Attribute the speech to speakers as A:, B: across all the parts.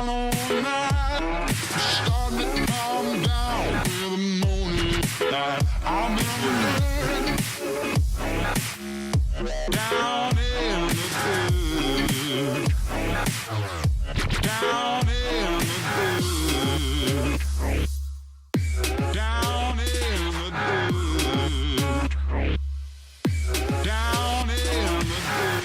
A: all night. Starting to calm down with the morning light. I'm in the bed, down in the bed, down in the bed, down in the bed, down in the bed.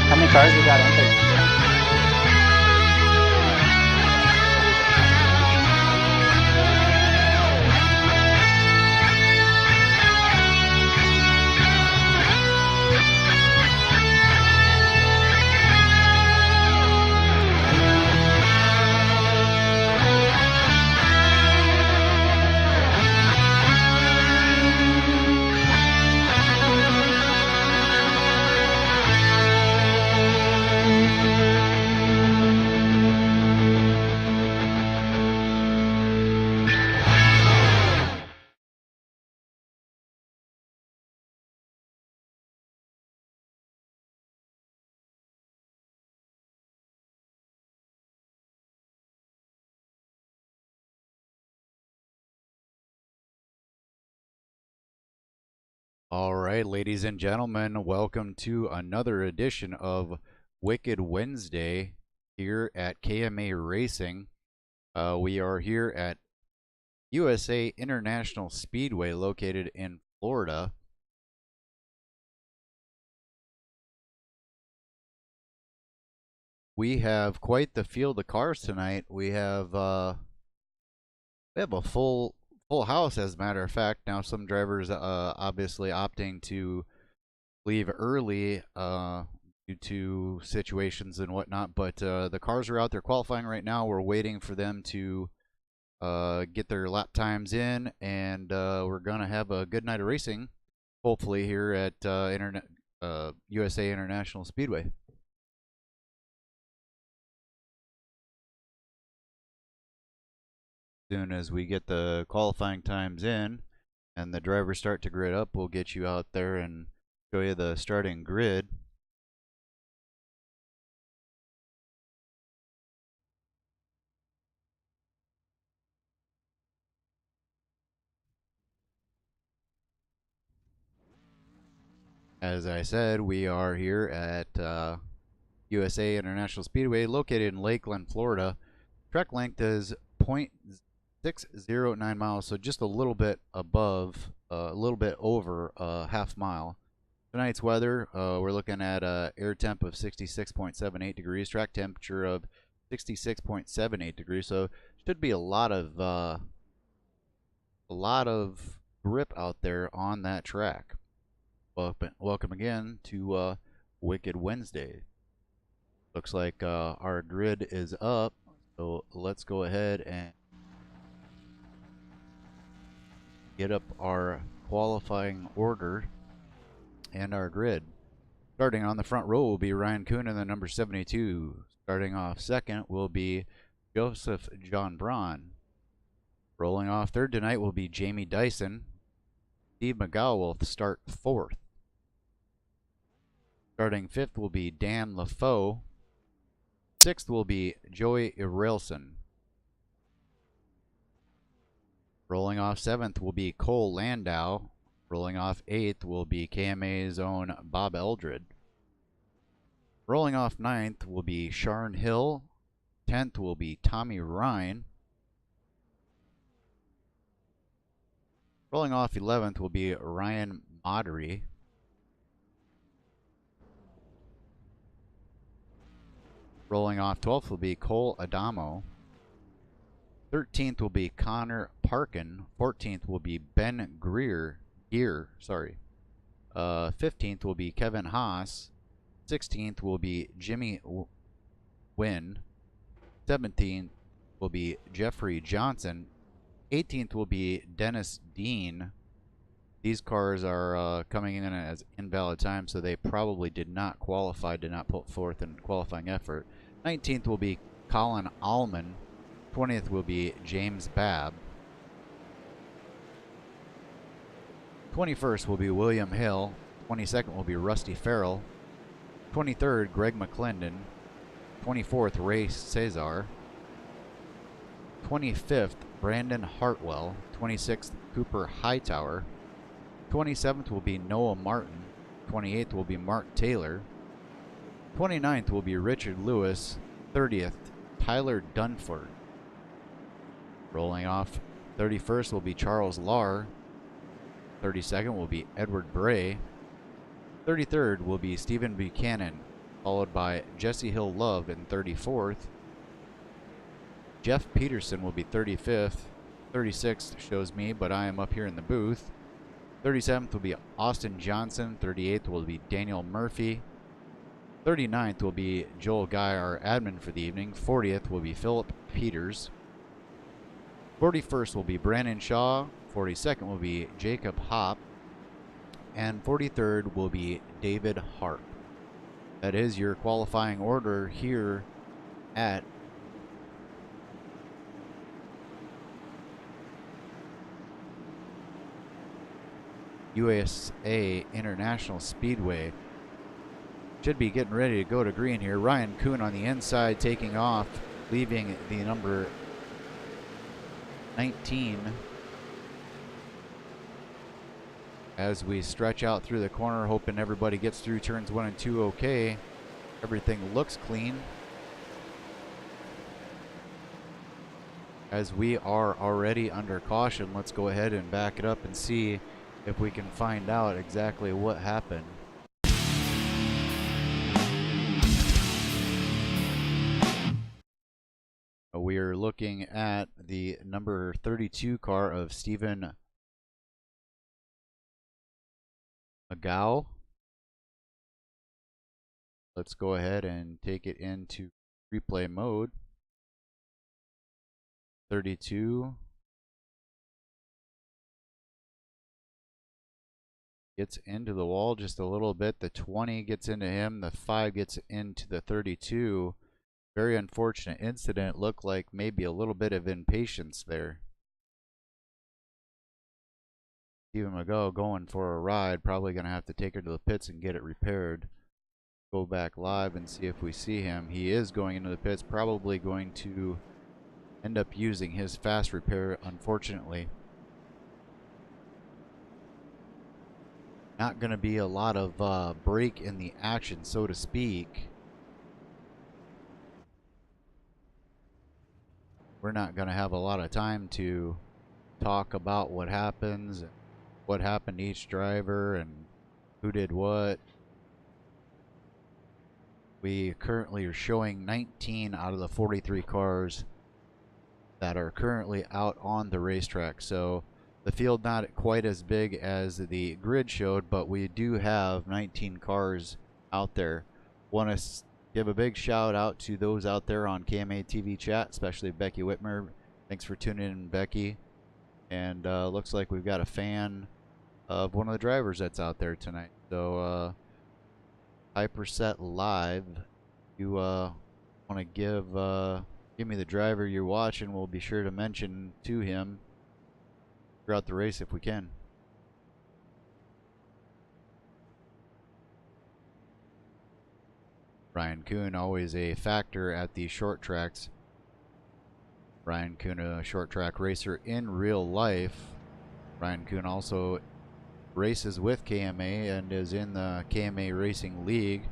B: How many cars we got entered?
C: All right, ladies and gentlemen, welcome to another edition of Wicked Wednesday here at KMA Racing. We are here at USA International Speedway located in Florida. We have quite the field of cars tonight. We have a full house, as a matter of fact. Now, some drivers obviously opting to leave early due to situations and whatnot, but the cars are out there qualifying right now. We're waiting for them to get their lap times in, and we're gonna have a good night of racing, hopefully, here at USA International Speedway. Soon as we get the qualifying times in and the drivers start to grid up, we'll get you out there and show you the starting grid. As I said, we are here at USA International Speedway located in Lakeland, Florida. Track length is 0.609 miles, so just a little bit above, a little bit over a half mile. Tonight's weather, we're looking at air temp of 66.78 degrees, track temperature of 66.78 degrees, so should be a lot of grip out there on that track. Welcome again to Wicked Wednesday. Looks like our grid is up, so let's go ahead and get up our qualifying order and our grid. Starting on the front row will be Ryan Kuhn in the number 72. Starting off second will be Joseph John Braun. Rolling off third tonight will be Jamie Dyson. Steve McGow will start fourth. Starting fifth will be Dan LaFoe. Sixth will be Joey Irelson. Rolling off seventh will be Cole Landau. Rolling off eighth will be KMA's own Bob Eldred. Rolling off ninth will be Sharn Hill. 10th will be Tommy Ryan. Rolling off 11th will be Ryan Modry. Rolling off 12th will be Cole Adamo. 13th will be Connor Parkin. 14th will be Ben Gear. 15th will be Kevin Haas. 16th will be Jimmy Wynn. 17th will be Jeffrey Johnson. 18th will be Dennis Dean. These cars are coming in as invalid time, so they probably did not qualify, did not put forth in qualifying effort. 19th will be Colin Allman. 20th will be James Babb. 21st will be William Hill. 22nd will be Rusty Farrell. 23rd, Greg McClendon. 24th, Ray Cesar. 25th, Brandon Hartwell. 26th, Cooper Hightower. 27th will be Noah Martin. 28th will be Mark Taylor. 29th will be Richard Lewis. 30th, Tyler Dunford. Rolling off 31st will be Charles Lahr. 32nd will be Edward Bray. 33rd will be Stephen Buchanan, followed by Jesse Hill Love in 34th. Jeff Peterson will be 35th. 36th shows me, but I am up here in the booth. 37th will be Austin Johnson. 38th will be Daniel Murphy. 39th will be Joel Guy, our admin for the evening. 40th will be Philip Peters. 41st will be Brandon Shaw. 42nd will be Jacob Hopp. And 43rd will be David Harp. That is your qualifying order here at USA International Speedway. Should be getting ready to go to green here. Ryan Kuhn on the inside taking off, leaving the number 19 as we stretch out through the corner, hoping everybody gets through turns 1 and 2 okay. Everything looks clean, as we are already under caution. Let's go ahead and back it up and see if we can find out exactly what happened. We are looking at the number 32 car of Stephen McGow. Let's go ahead and take it into replay mode. 32 gets into the wall just a little bit. The 20 gets into him. The 5 gets into the 32. Very unfortunate incident. Looked like maybe a little bit of impatience there. Stephen McGow going for a ride. Probably going to have to take her to the pits and get it repaired. Go back live and see if we see him. He is going into the pits. Probably going to end up using his fast repair, unfortunately. Not going to be a lot of break in the action, so to speak. We're not going to have a lot of time to talk about what happens, what happened to each driver, and who did what. We currently are showing 19 out of the 43 cars that are currently out on the racetrack. So The field not quite as big as the grid showed, but we do have 19 cars out there. Want to give a big shout out to those out there on KMA TV chat, especially Becky Whitmer. Thanks for tuning in, Becky. And looks like we've got a fan of one of the drivers that's out there tonight. So Hyperset Live, you want to give me the driver you're watching, we'll be sure to mention to him throughout the race if we can. Ryan Kuhn, always a factor at the short tracks. Ryan Kuhn, a short track racer in real life. Ryan Kuhn also races with KMA and is in the KMA Racing League.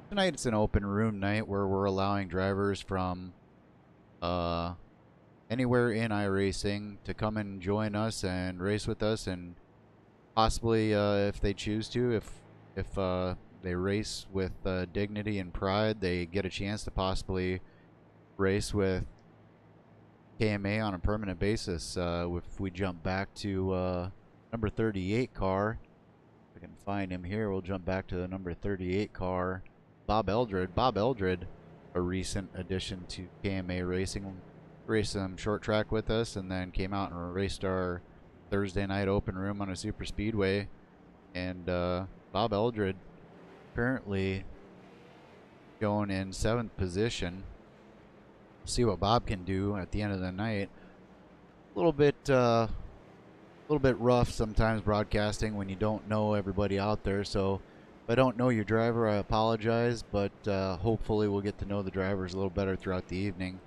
C: Tonight it's an open room night where we're allowing drivers from anywhere in iRacing to come and join us and race with us, and possibly if they choose to, if they race with dignity and pride, they get a chance to possibly race with KMA on a permanent basis. If we jump back to number 38 car, if I can find him here, we'll jump back to the number 38 car, Bob Eldred. Bob Eldred, a recent addition to KMA Racing, raced some short track with us and then came out and raced our Thursday night open room on a super speedway. And Bob Eldred currently going in 7th position. See what Bob can do at the end of the night. A little bit rough sometimes broadcasting when you don't know everybody out there. So if I don't know your driver, I apologize, but hopefully we'll get to know the drivers a little better throughout the evening.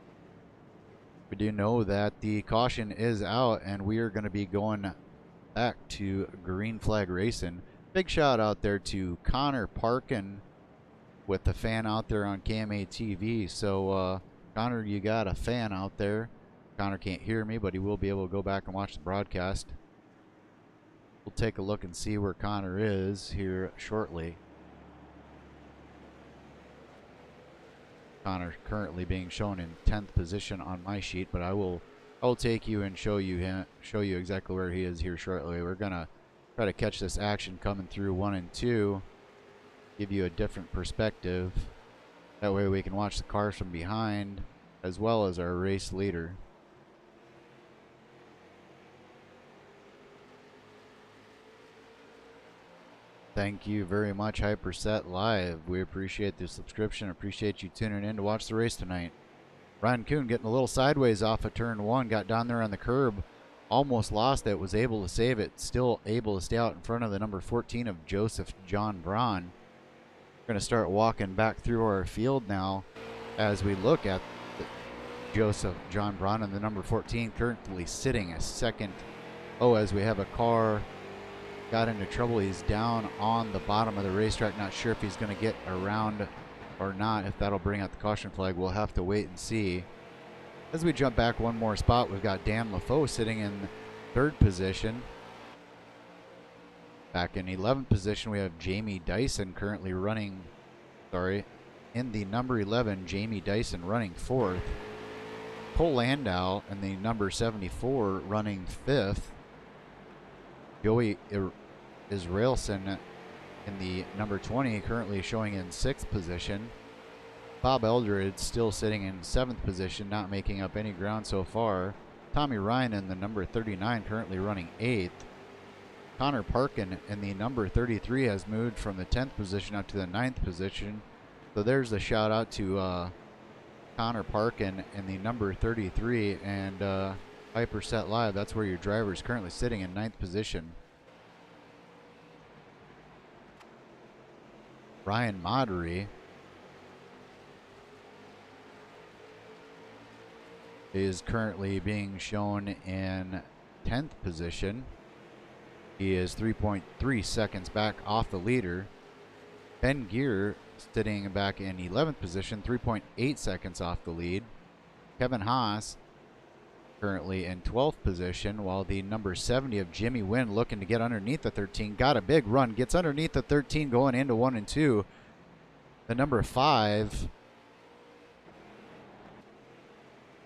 C: We do know that the caution is out and we are going to be going back to green flag racing. Big shout out there to Connor Parkin with the fan out there on KMA TV. So Connor, you got a fan out there. Connor can't hear me, but he will be able to go back and watch the broadcast. We'll take a look and see where Connor is here shortly. Connor currently being shown in 10th position on my sheet, but I'll take you and show you exactly where he is here shortly. We're gonna try to catch this action coming through 1 and 2, give you a different perspective. That way we can watch the cars from behind as well as our race leader. Thank you very much, Hyperset Live. We appreciate the subscription. Appreciate you tuning in to watch the race tonight. Ryan Kuhn getting a little sideways off of turn 1. Got down there on the curb. Almost lost it. Was able to save it. Still able to stay out in front of the number 14 of Joseph John Braun. We're going to start walking back through our field now as we look at Joseph John Braun and the number 14 currently sitting a second. Oh, as we have a car got into trouble. He's down on the bottom of the racetrack. Not sure if he's going to get around or not. If that'll bring out the caution flag, we'll have to wait and see. As we jump back one more spot, we've got Dan LaFoe sitting in 3rd position. Back in 11th position, we have Jamie Dyson currently running, in the number 11, Jamie Dyson running 4th. Cole Landau in the number 74 running 5th. Joey Israelson in the number 20 currently showing in 6th position. Bob Eldred still sitting in 7th position, not making up any ground so far. Tommy Ryan in the number 39 currently running 8th. Connor Parkin in the number 33 has moved from the 10th position up to the 9th position. So there's a shout out to Connor Parkin in the number 33 and Hyperset Live. That's where your driver is currently sitting in 9th position. Ryan Modry is currently being shown in 10th position. He is 3.3 seconds back off the leader. Ben Gear sitting back in 11th position, 3.8 seconds off the lead. Kevin Haas currently in 12th position, while the number 70 of Jimmy Wynn looking to get underneath the 13. Got a big run, gets underneath the 13 going into 1 and 2. The number 5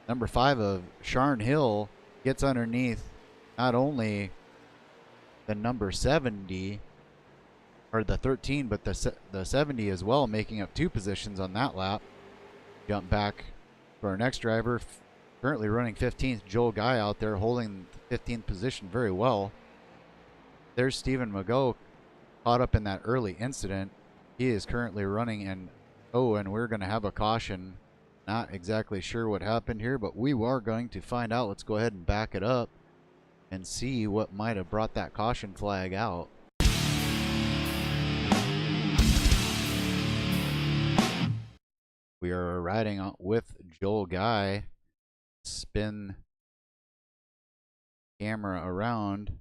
C: of Sharn Hill gets underneath not only the number 70, or the 13, but the 70 as well, making up 2 positions on that lap. Jump back for our next driver, currently running 15th, Joel Guy out there holding the 15th position very well. There's Stephen Mago, caught up in that early incident. He is currently running in, and we're going to have a caution. Not exactly sure what happened here, but we are going to find out. Let's go ahead and back it up and see what might have brought that caution flag out. We are riding with Joel Guy. Spin camera around.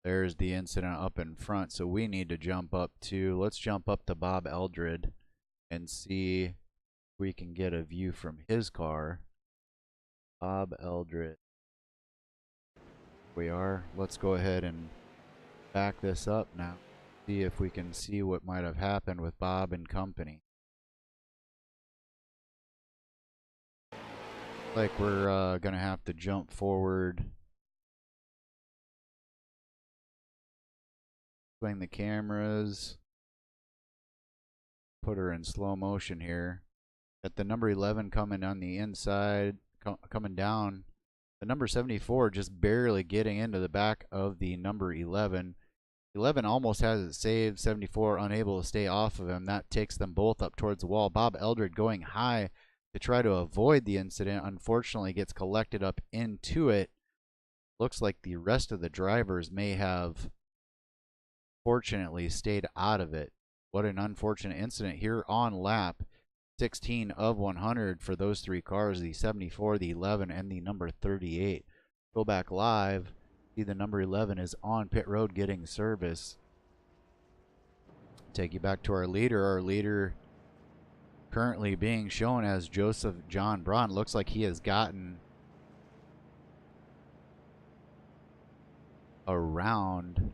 C: There's the incident up in front, so we need to jump up to, let's jump up to Bob Eldred and see if we can get a view from his car. Bob Eldred. We are. Let's go ahead and back this up now. See if we can see what might have happened with Bob and company. Like we're gonna have to jump forward. Swing the cameras. Put her in slow motion here. Got the number 11 coming on the inside, coming down. The number 74 just barely getting into the back of the number 11. 11 almost has it saved. 74 unable to stay off of him. That takes them both up towards the wall. Bob Eldred going high to try to avoid the incident. Unfortunately gets collected up into it. Looks like the rest of the drivers may have fortunately stayed out of it. What an unfortunate incident here on lap 16 of 100 for those 3 cars, the 74, the 11, and the number 38. Go back live. See the number 11 is on pit road getting service. Take you back to our leader. Our leader currently being shown as Joseph John Braun. Looks like he has gotten around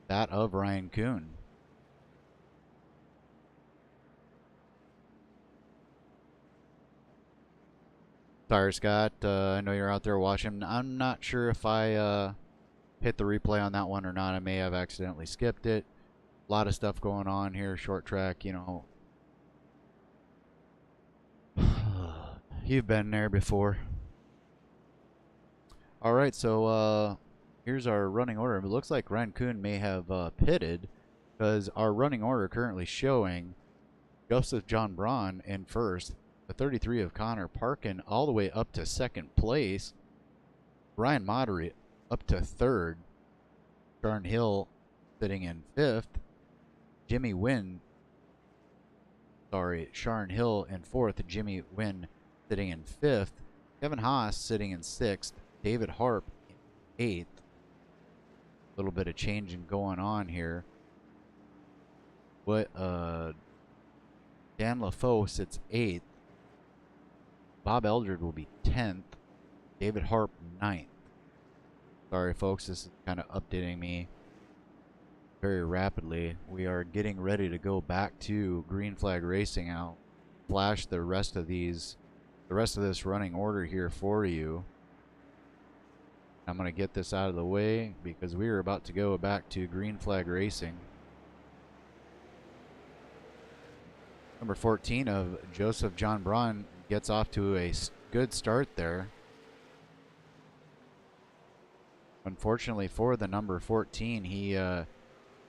C: that of Ryan Kuhn. Sorry, Scott. I know you're out there watching. I'm not sure if I hit the replay on that one or not. I may have accidentally skipped it. A lot of stuff going on here. Short track, you know. You've been there before. All right, so here's our running order. It looks like Ryan Kuhn may have pitted, because our running order currently showing Joseph John Braun in first, the 33 of Connor Parkin all the way up to second place, Brian Moderate up to third, Sharn Hill sitting in fifth, Sharn Hill in fourth, Jimmy Wynn sitting in fifth, Kevin Haas sitting in sixth, David Harp in eighth. A little bit of changing going on here. Dan LaFoe sits 8th. Bob Eldred will be 10th. David Harp 9th. Sorry folks, this is kind of updating me very rapidly. We are getting ready to go back to Green Flag Racing. I'll flash the rest of this running order here for you. I'm going to get this out of the way because we are about to go back to Green Flag Racing. Number 14 of Joseph John Braun gets off to a good start there. Unfortunately for the number 14, he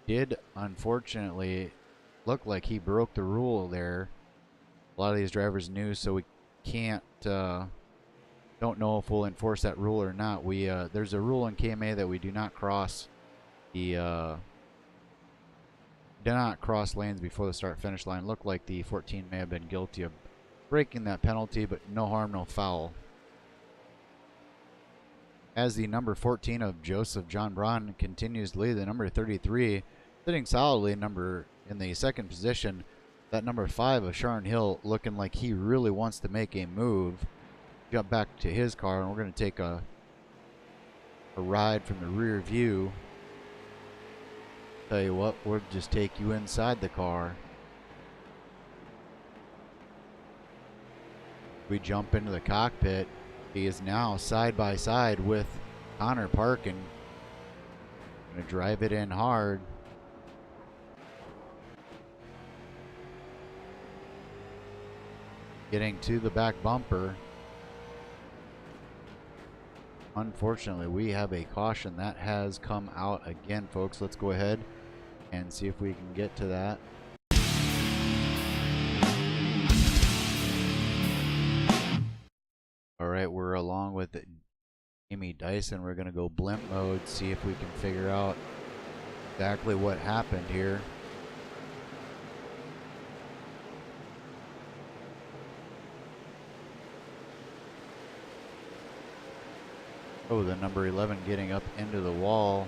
C: did unfortunately look like he broke the rule there. A lot of these drivers knew, so we can't don't know if we'll enforce that rule or not. We there's a rule in KMA that we do not cross the lanes before the start finish line. Looked like the 14 may have been guilty of breaking that penalty, but no harm, no foul. As the number 14 of Joseph John Braun continues to lead, the number 33 sitting solidly in the second position. That number 5 of Sharn Hill looking like he really wants to make a move. Jump back to his car, and we're going to take a ride from the rear view. Tell you what, we'll just take you inside the car. We jump into the cockpit. He is now side by side with Connor Parkin. Gonna drive it in hard. Getting to the back bumper. Unfortunately, we have a caution that has come out again, folks. Let's go ahead and see if we can get to that. All right, we're along with Jamie Dyson. We're going to go blimp mode, see if we can figure out exactly what happened here. Oh, the number 11 getting up into the wall.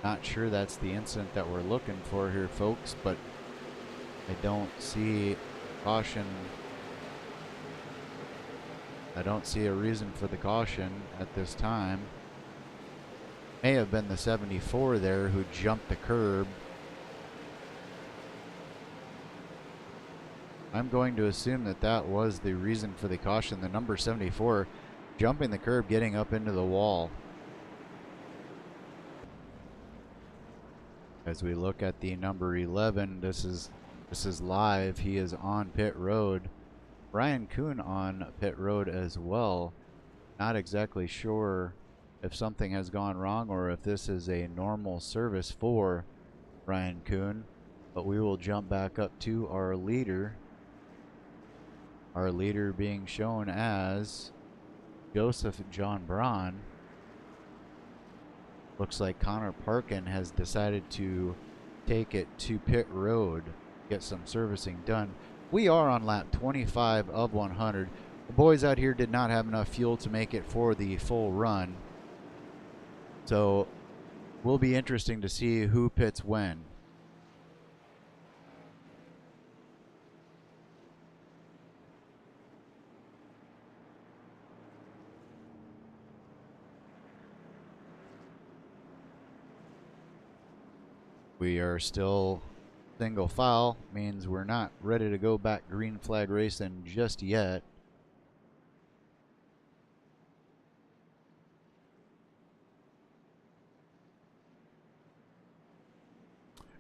C: Not sure that's the incident that we're looking for here, folks, but I don't see caution. I don't see a reason for the caution at this time. May have been the 74 there who jumped the curb. I'm going to assume that that was the reason for the caution. The number 74 jumping the curb, getting up into the wall. As we look at the number 11, this is live. He is on pit road. Ryan Kuhn on pit road as well. Not exactly sure if something has gone wrong or if this is a normal service for Ryan Kuhn, but we will jump back up to our leader. Our leader being shown as Joseph John Braun. Looks like Connor Parkin has decided to take it to pit road, get some servicing done. We are on lap 25 of 100. The boys out here did not have enough fuel to make it for the full run. So, will be interesting to see who pits when. We are still single file, means we're not ready to go back green flag racing just yet.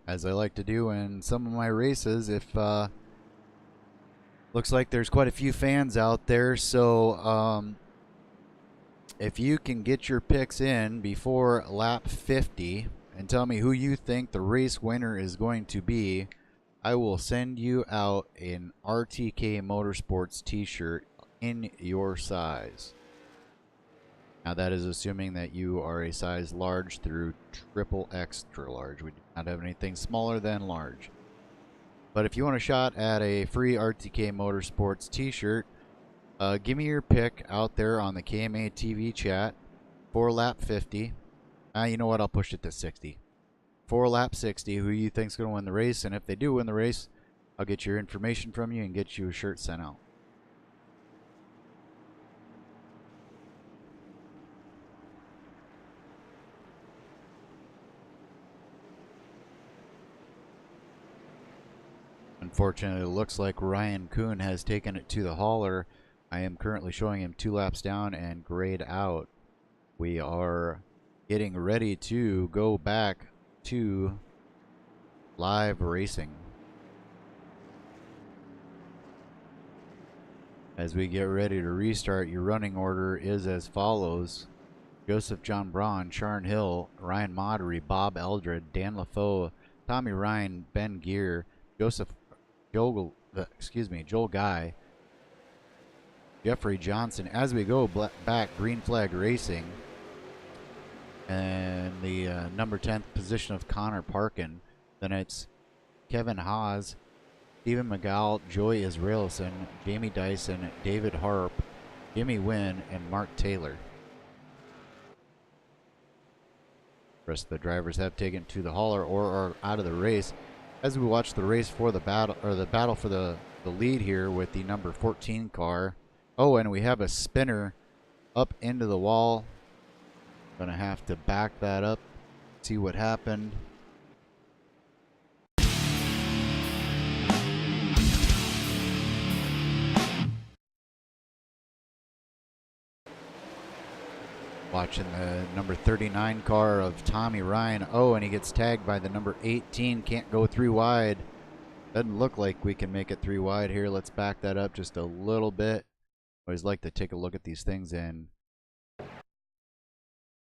C: As I like to do in some of my races, if looks like there's quite a few fans out there, so if you can get your picks in before lap 50 and tell me who you think the race winner is going to be, I will send you out an RTK Motorsports t-shirt in your size. Now that is assuming that you are a size large through triple extra large. We do not have anything smaller than large. But if you want a shot at a free RTK Motorsports t-shirt, give me your pick out there on the KMA TV chat for lap 50. You know what? I'll push it to 60. For lap 60, who you think's going to win the race, and if they do win the race, I'll get your information from you and get you a shirt sent out. Unfortunately, it looks like Ryan Kuhn has taken it to the hauler. I am currently showing him 2 laps down and grayed out. We are getting ready to go back to live racing. As we get ready to restart, your running order is as follows: Joseph John Braun, Sharon Hill, Ryan Moddery, Bob Eldred, Dan LaFoe, Tommy Ryan, Ben Gear, Joel Guy, Jeffrey Johnson. As we go back green flag racing, and the number 10th position of Connor Parkin. Then it's Kevin Haas, Stephen McGowl, Joey Israelson, Jamie Dyson, David Harp, Jimmy Wynn, and Mark Taylor. The rest of the drivers have taken to the hauler or are out of the race. As we watch the race for the battle, or the battle for the lead here with the number 14 car. Oh, and we have a spinner up into the wall. Gonna have to back that up See what happened. Watching the number 39 car of Tommy Ryan. Oh, and he gets tagged by the number 18. Can't go 3 wide. Doesn't look like we can make it 3 wide here. Let's back that up just a little bit. Always like to take a look at these things in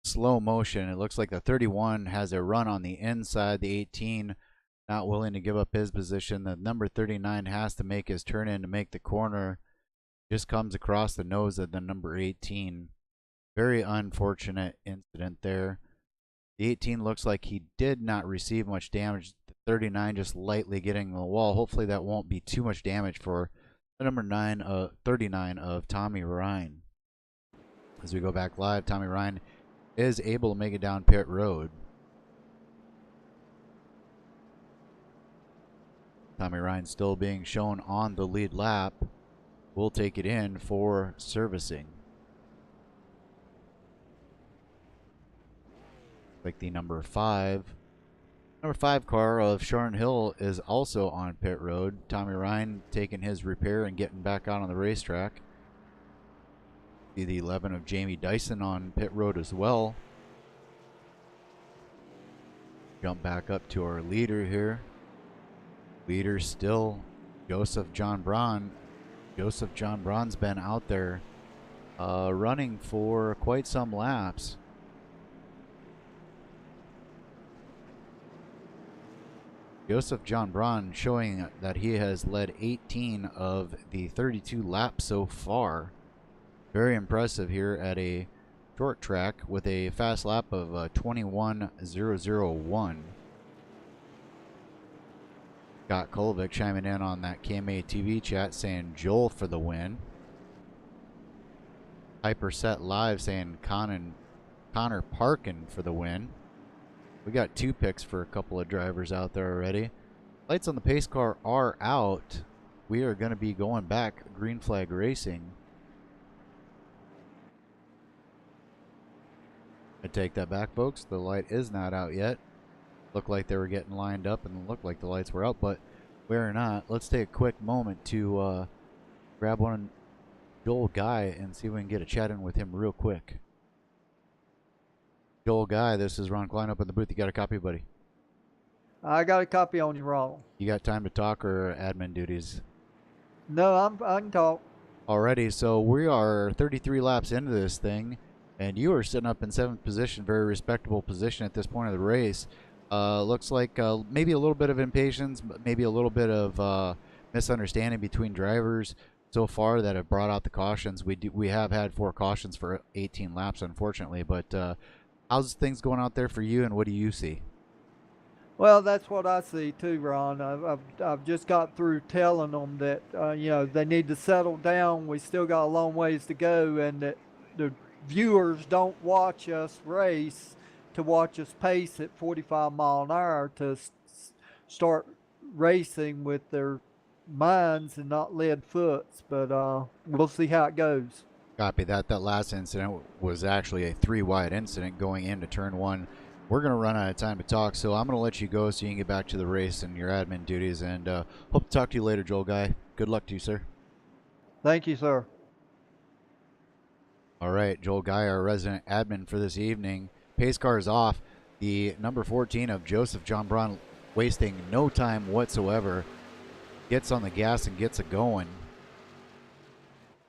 C: slow motion. It looks like the 31 has a run on the inside. The 18 not willing to give up his position. The number 39 has to make his turn in to make the corner. Just comes across the nose of the number 18. Very unfortunate incident there. The 18 looks like he did not receive much damage. The 39 just lightly getting the wall. Hopefully that won't be too much damage for the number 39 of Tommy Ryan. As we go back live, Tommy Ryan is able to make it down pit road. Tommy Ryan still being shown on the lead lap. We'll take it in for servicing. Like the number 5 car of Sharon Hill is also on pit road. Tommy Ryan taking his repair and getting back out on the racetrack. See the 11 of Jamie Dyson on pit road as well. Jump back up to our leader here. Leader still Joseph John Braun. Joseph John Braun's been out there running for quite some laps. Joseph John Braun showing that he has led 18 of the 32 laps so far. Very impressive here at a short track with a fast lap of 21.001. Scott Kolovic chiming in on that KMA TV chat saying Joel for the win. Hyperset Live saying Connor Parkin for the win. We got 2 picks for a couple of drivers out there already. Lights on the pace car are out. We are going to be going back green flag racing. I take that back, folks. The light is not out yet. Looked like they were getting lined up and looked like the lights were out, but we're not. Let's take a quick moment to grab one Joel Guy and see if we can get a chat in with him real quick. Joel Guy, this is Ron Klein up in the booth. You got a copy, buddy?
D: I got a copy on you, Ron.
C: You got time to talk or admin duties?
D: No, I can talk.
C: Alrighty, so we are 33 laps into this thing, and you are sitting up in 7th position, very respectable position at this point of the race. Looks like maybe a little bit of impatience, but maybe a little bit of misunderstanding between drivers so far that have brought out the cautions. We have had 4 cautions for 18 laps, unfortunately, but how's things going out there for you, and what do you see?
D: Well, that's what I see too, Ron. I've just got through telling them that you know, they need to settle down. We still got a long ways to go, and that the viewers don't watch us race to watch us pace at 45 mile an hour to start racing with their minds and not lead foots. But we'll see how it goes.
C: Copy that. That last incident was actually a 3 wide incident going into turn 1. We're going to run out of time to talk, so I'm going to let you go so you can get back to the race and your admin duties, and hope to talk to you later, Joel Guy. Good luck to you, sir.
D: Thank you, sir.
C: All right, Joel Guy, our resident admin for this evening. Pace car is off. The number 14 of Joseph John Braun, wasting no time whatsoever, gets on the gas and gets it going.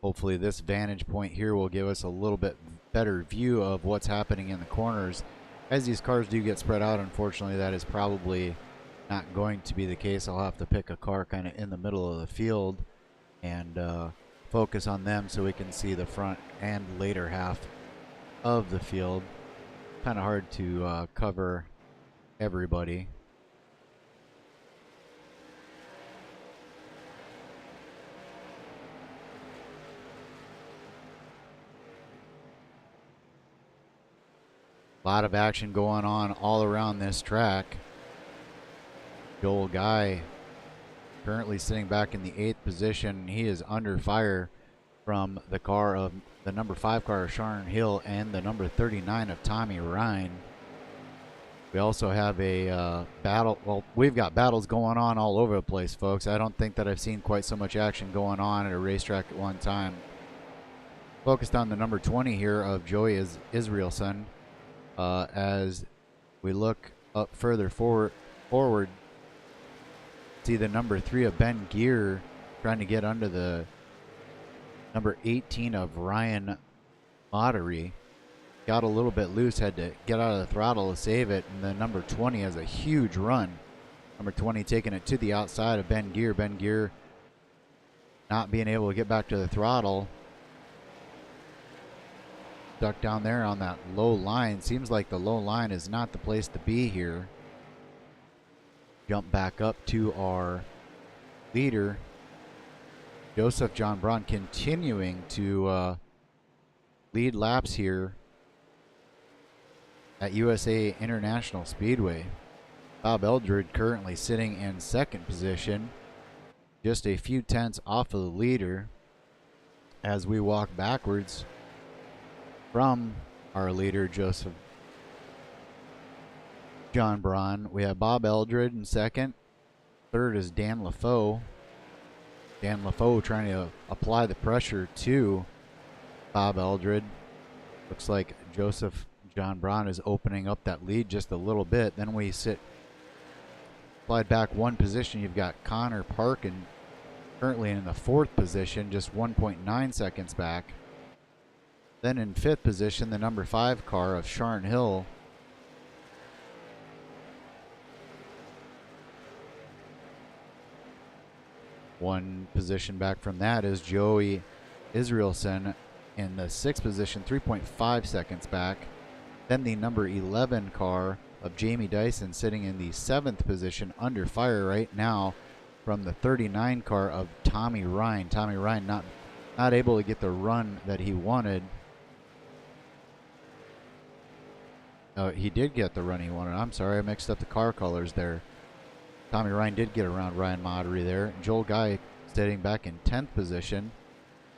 C: Hopefully this vantage point here will give us a little bit better view of what's happening in the corners. As these cars do get spread out, unfortunately, that is probably not going to be the case. I'll have to pick a car kind of in the middle of the field and focus on them so we can see the front and later half of the field. Kind of hard to cover everybody. A lot of action going on all around this track. Joel Guy currently sitting back in the 8th position. He is under fire from the car of the number 5 car of Sharon Hill and the number 39 of Tommy Ryan. We also have a battle. Well, we've got battles going on all over the place, folks. I don't think that I've seen quite so much action going on at a racetrack at one time. Focused on the number 20 here of Joey Israelson. As we look up further forward, see the number 3 of Ben Gear trying to get under the number 18 of Ryan Modery. Got a little bit loose, had to get out of the throttle to save it, and the number 20 has a huge run. Number 20 taking it to the outside of Ben Gear. Ben Gear not being able to get back to the throttle. Stuck down there on that low line. Seems like the low line is not the place to be here. Jump back up to our leader, Joseph John Braun, continuing to lead laps here at USA International Speedway. Bob Eldred currently sitting in second position, just a few tenths off of the leader. As we walk backwards from our leader, Joseph John Braun, we have Bob Eldred in second. Third is Dan LaFoe. Dan LaFoe trying to apply the pressure to Bob Eldred. Looks like Joseph John Braun is opening up that lead just a little bit. Then we slide back one position. You've got Connor Parkin currently in the 4th position, just 1.9 seconds back. Then in 5th position, the number 5 car of Sharn Hill. One position back from that is Joey Israelson in the 6th position, 3.5 seconds back. Then the number 11 car of Jamie Dyson sitting in the 7th position, under fire right now from the 39 car of Tommy Ryan. Tommy Ryan not able to get the run that he wanted. He did get the run he wanted. I'm sorry, I mixed up the car colors there. Tommy Ryan did get around Ryan Modery there. Joel Guy sitting back in 10th position.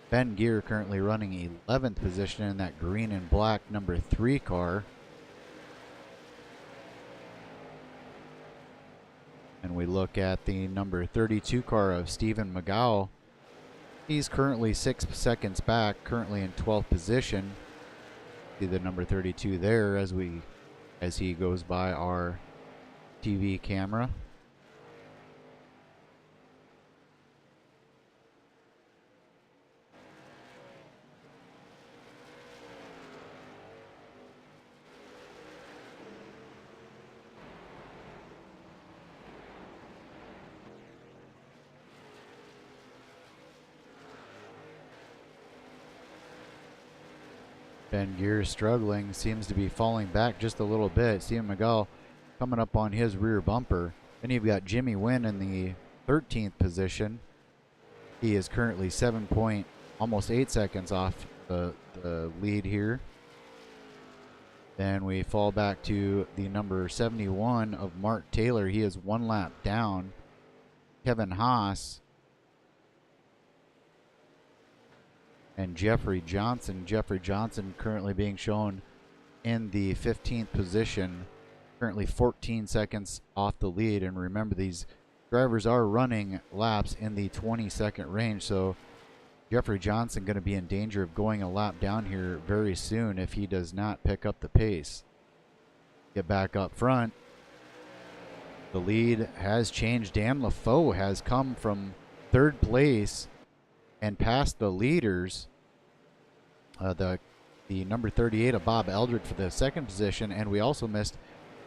C: Ben Gear currently running 11th position in that green and black number 3 car. And we look at the number 32 car of Stephen McGow. He's currently 6 seconds back, currently in 12th position. See the number 32 there as he goes by our TV camera. Ben Gear struggling, seems to be falling back just a little bit. Stephen McGow coming up on his rear bumper. Then you've got Jimmy Wynn in the 13th position. He is currently almost 8 seconds off the lead here. Then we fall back to the number 71 of Mark Taylor. He is 1 lap down. Kevin Haas and Jeffrey Johnson. Jeffrey Johnson currently being shown in the 15th position, currently 14 seconds off the lead. And remember, these drivers are running laps in the 20-second range, so Jeffrey Johnson going to be in danger of going a lap down here very soon if he does not pick up the pace. Get back up front. The lead has changed. Dan LaFoe has come from 3rd place and past the leaders, the number 38 of Bob Eldred for the 2nd position, and we also missed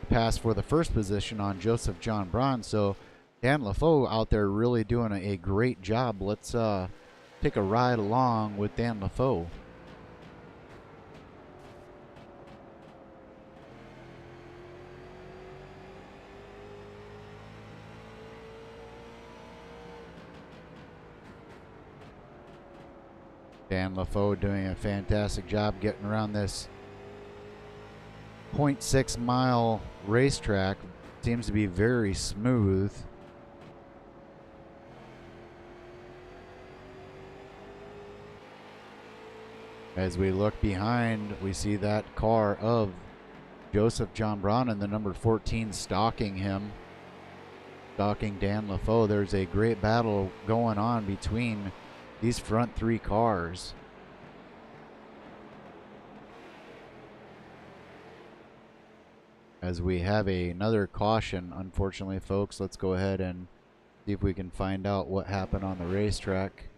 C: the pass for the 1st position on Joseph John Braun. So Dan LaFoe out there really doing a great job. Let's take a ride along with Dan LaFoe. Dan LaFoe doing a fantastic job getting around this 0.6 mile racetrack. Seems to be very smooth. As we look behind, we see that car of Joseph John Braun and the number 14 stalking him, stalking Dan LaFoe. There's a great battle going on between these front three cars. As we have another caution, unfortunately, folks. Let's go ahead and see if we can find out what happened on the racetrack.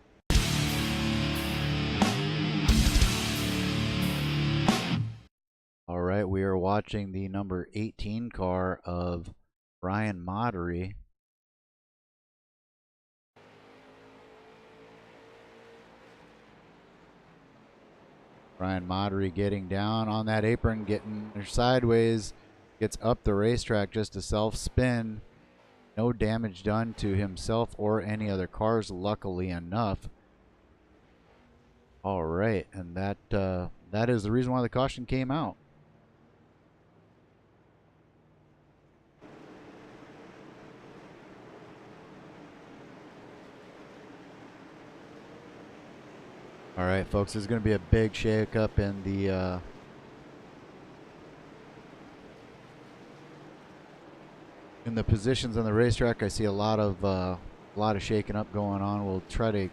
C: All right, we are watching the number 18 car of Brian Moddery. Brian Moddery getting down on that apron, getting sideways, gets up the racetrack, just a self-spin. No damage done to himself or any other cars, luckily enough. All right, and that is the reason why the caution came out. All right, folks, there's going to be a big shake-up in the positions on the racetrack. I see a lot of shaking up going on. We'll try to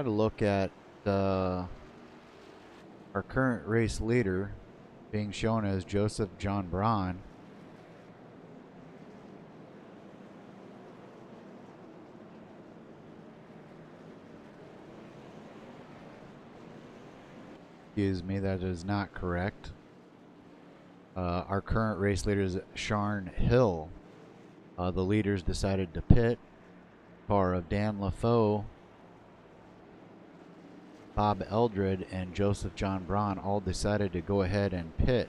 C: look at our current race leader, being shown as Joseph John Braun. Excuse me, that is not correct. Our current race leader is Sharn Hill. The leaders decided to pit. Car of Dan LaFoe, Bob Eldred, and Joseph John Braun all decided to go ahead and pit.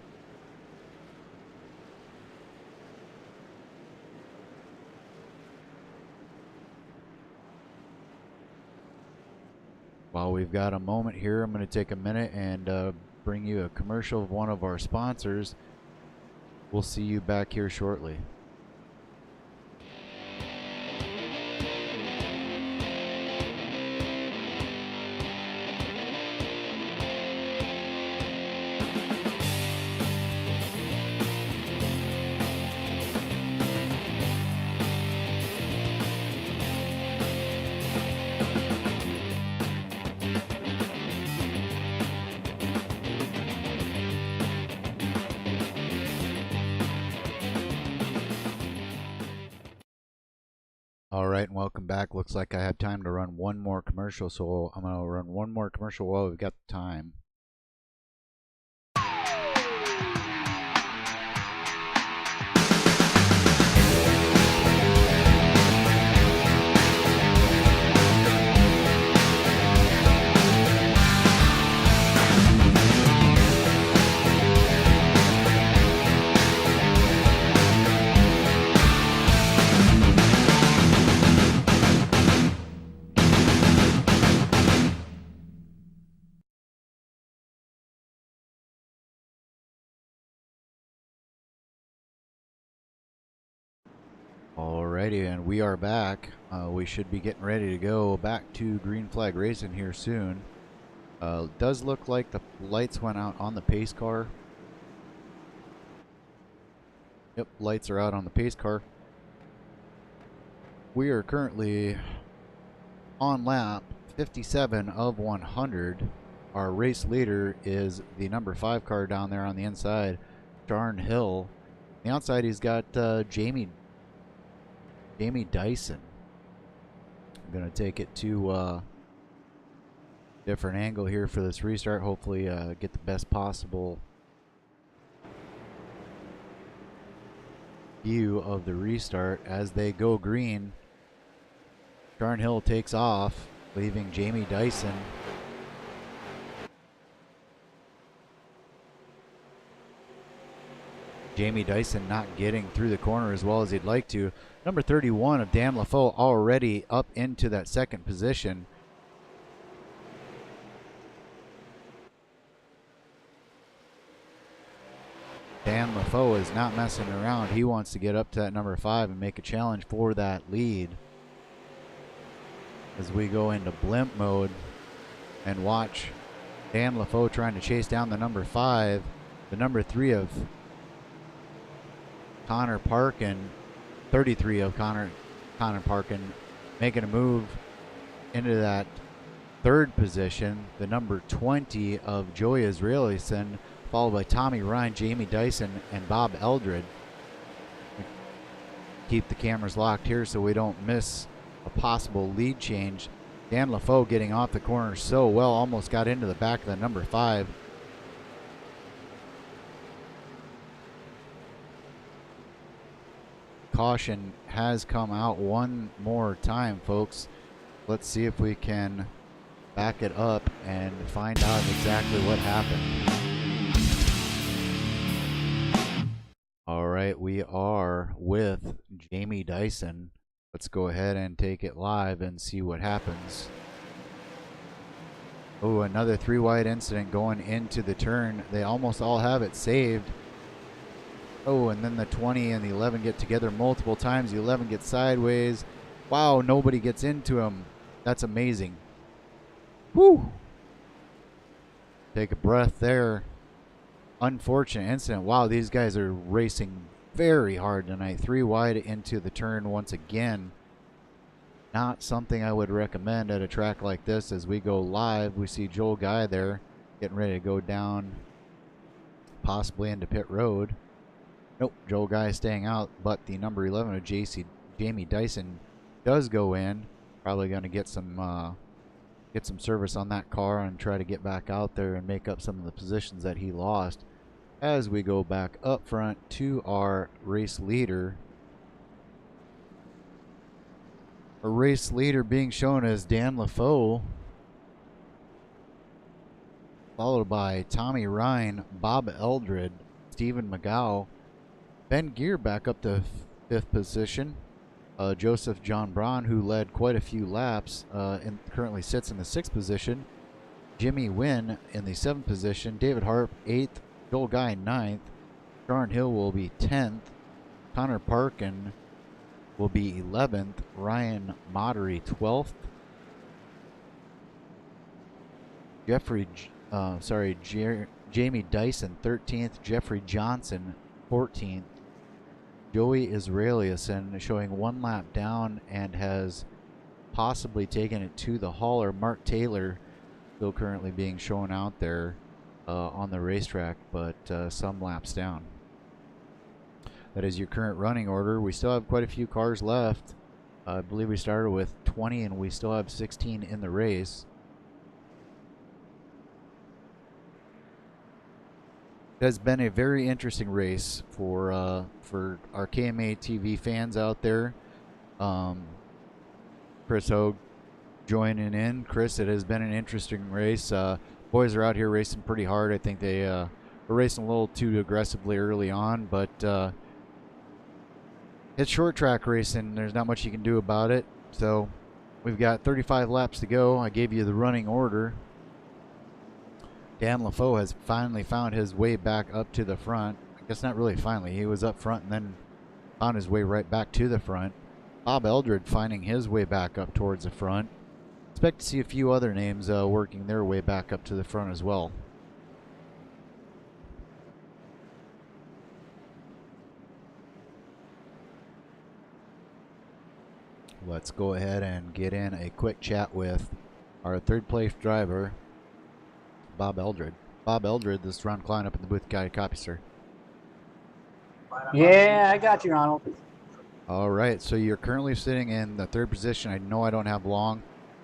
C: While we've got a moment here, I'm going to take a minute and bring you a commercial of one of our sponsors. We'll see you back here shortly. All right, and welcome back. Looks like I have time to run one more commercial, so I'm going to run one more commercial while we've got the time. Alrighty, and we are back. We should be getting ready to go back to Green Flag Racing here soon. Does look like the lights went out on the pace car. Yep, lights are out on the pace car. We are currently on lap 57 of 100. Our race leader is the number 5 car down there on the inside, Sharn Hill. On the outside, he's got Jamie Dyson. I'm going to take it to a different angle here for this restart. Hopefully get the best possible view of the restart. As they go green, Sharn Hill takes off, leaving Jamie Dyson not getting through the corner as well as he'd like to. Number 31 of Dan LaFoe already up into that second position. Dan LaFoe is not messing around. He wants to get up to that number 5 and make a challenge for that lead. As we go into blimp mode and watch Dan LaFoe trying to chase down the number 5. the number 3 of Connor Parkin, 33 of Connor Parkin, making a move into that 3rd position. The number 20 of Joey Israelson, followed by Tommy Ryan, Jamie Dyson, and Bob Eldred. Keep the cameras locked here so we don't miss a possible lead change. Dan LaFoe getting off the corner so well, almost got into the back of the number 5. Caution has come out one more time, folks. Let's see if we can back it up and find out exactly what happened. All right, we are with Jamie Dyson. Let's go ahead and take it live and see what happens. Oh, another 3-wide incident going into the turn. They almost all have it saved. Oh, and then the 20 and the 11 get together multiple times. The 11 gets sideways. Wow, nobody gets into him. That's amazing. Whew. Take a breath there. Unfortunate incident. Wow, these guys are racing very hard tonight. 3 wide into the turn once again. Not something I would recommend at a track like this. As we go live, we see Joel Guy there getting ready to go down, possibly into pit road. Nope, Joel Guy is staying out, but the number 11 of Jamie Dyson does go in. Probably going to get some service on that car and try to get back out there and make up some of the positions that he lost. As we go back up front to our race leader. Our race leader being shown as Dan LaFoe, followed by Tommy Ryan, Bob Eldred, Stephen McGow, Ben Gear back up to 5th position. Joseph John Braun, who led quite a few laps, and currently sits in the 6th position. Jimmy Wynn in the 7th position. David Harp 8th. Joel Guy 9th. Sharon Hill will be 10th. Connor Parkin will be 11th. Ryan Modery 12th. Jamie Dyson 13th. Jeffrey Johnson 14th. Joey Israelson showing 1 lap down and has possibly taken it to the hauler. Mark Taylor still currently being shown out there on the racetrack, but some laps down. That is your current running order. We still have quite a few cars left. I believe we started with 20 and we still have 16 in the race. It has been a very interesting race for our KMA TV fans out there. Chris Hogue joining in. Chris, it has been an interesting race. Boys are out here racing pretty hard. I think they were racing a little too aggressively early on, but it's short track racing. There's not much you can do about it. So we've got 35 laps to go. I gave you the running order. Dan LaFoe has finally found his way back up to the front. I guess not really finally. He was up front and then found his way right back to the front. Bob Eldred finding his way back up towards the front. Expect to see a few other names working their way back up to the front as well. Let's go ahead and get in a quick chat with our 3rd place driver, Bob Eldred. Bob Eldred, this is Ron Klein up in the booth. Guy, copy, sir.
B: Yeah, I got you, Ronald.
C: All right, so you're currently sitting in the 3rd position. I know I don't have long.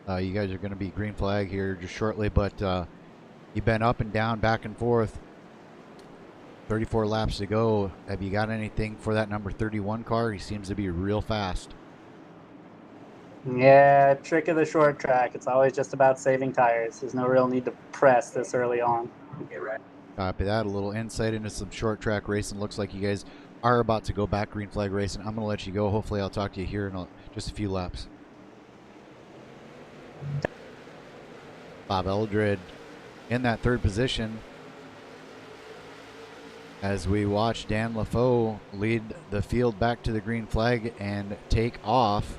C: You guys are going to be green flag here just shortly, but you've been up and down, back and forth. 34 laps to go. Have you got anything for that number 31 car? He seems to be real fast.
B: Yeah, trick of the short track. It's always just about saving tires. There's no real need to press this early on.
C: Copy that. A little insight into some short track racing. Looks like you guys are about to go back green flag racing. I'm going to let you go. Hopefully I'll talk to you here in just a few laps. Bob Eldred in that 3rd position as we watch Dan LaFoe lead the field back to the green flag and take off,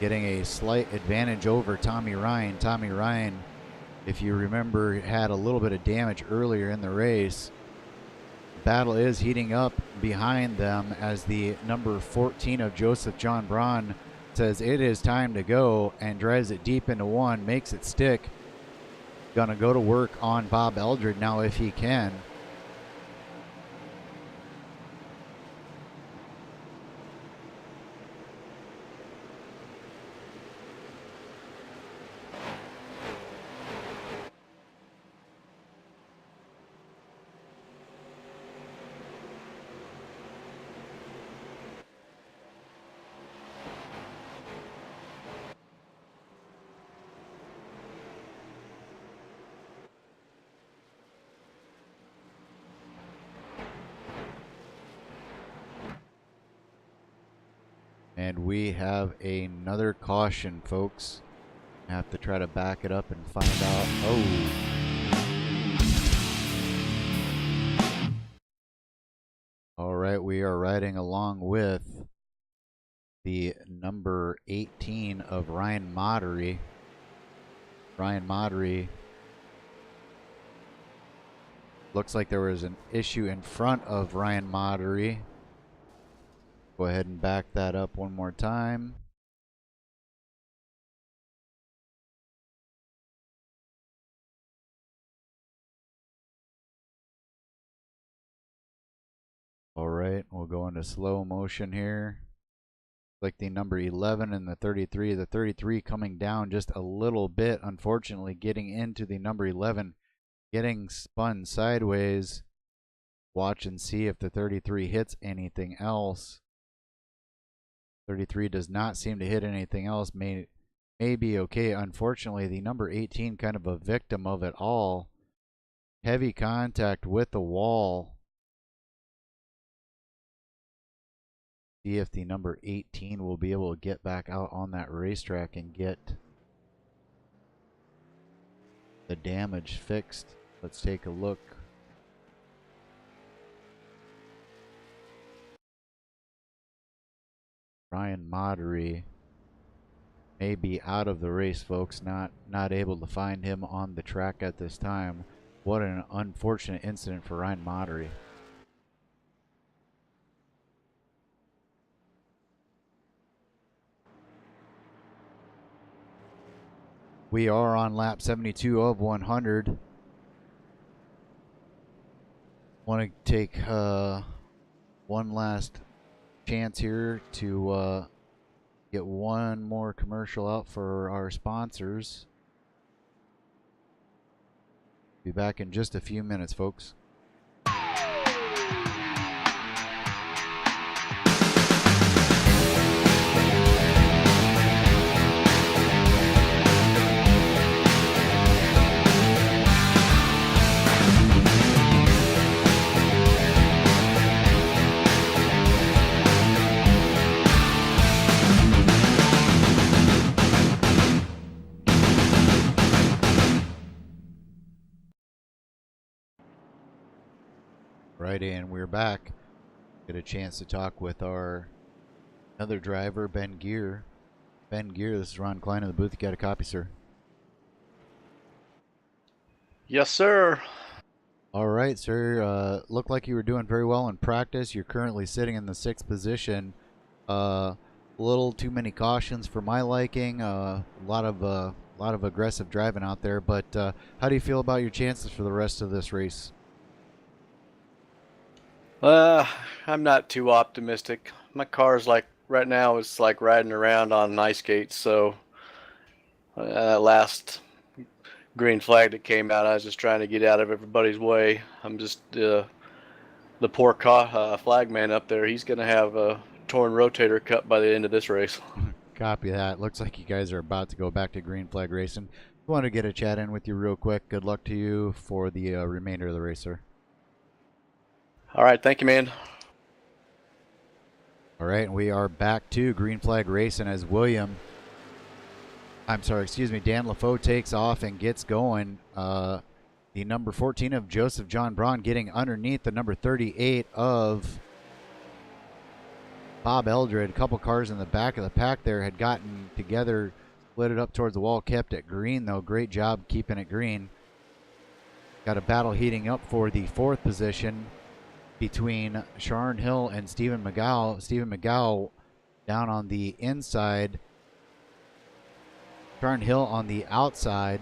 C: getting a slight advantage over Tommy Ryan. Tommy Ryan if you remember, had a little bit of damage earlier in the race. Battle is heating up behind them as the number 14 of Joseph John Braun says it is time to go and drives it deep into one, makes it stick. Gonna go to work on Bob Eldred now if he can. And we have another caution, folks. Have to try to back it up and find out. Oh. All right, we are riding along with the number 18 of Ryan Mottery. Ryan Mottery. Looks like there was an issue in front of Ryan Mottery. Go ahead and back that up one more time. All right, we'll go into slow motion here. Like the number 11 and the 33. The 33 coming down just a little bit, unfortunately, getting into the number 11, getting spun sideways. Watch and see if the 33 hits anything else. 33 does not seem to hit anything else. May be okay. Unfortunately, the number 18 kind of a victim of it all. Heavy contact with the wall. See if the number 18 will be able to get back out on that racetrack and get the damage fixed. Let's take a look. Ryan Mottery may be out of the race, folks. Not able to find him on the track at this time. What an unfortunate incident for Ryan Mottery. We are on lap 72 of 100. Want to take one last chance here to get one more commercial out for our sponsors. Be back in just a few minutes, folks. Right, and we're back. Get a chance to talk with our other driver, Ben Gear. Ben Gear, this is Ron Klein in the booth. You got a copy, sir?
E: Yes, sir.
C: All right, sir. Looked like you were doing very well in practice. You're currently sitting in the 6th position. A little too many cautions for my liking. A lot of aggressive driving out there. But how do you feel about your chances for the rest of this race?
E: I'm not too optimistic. My car's like right now it's like riding around on ice skates. So that last green flag that came out, I was just trying to get out of everybody's way. I'm just the poor flagman up there. He's gonna have a torn rotator cup by the end of this race.
C: Copy that. Looks like you guys are about to go back to green flag racing. I want to get a chat in with you real quick. Good luck to you for the remainder of the race, sir.
E: All right, thank you, man.
C: All right, and we are back to green flag racing as Dan LaFoe takes off and gets going. The number 14 of Joseph John Braun getting underneath the number 38 of Bob Eldred. A couple cars in the back of the pack there had gotten together Split it up towards the wall, kept it green though. Great job keeping it green. Got a battle heating up for the 4th position between Sharon Hill and Stephen McGow. Stephen McGow down on the inside. Sharon Hill on the outside.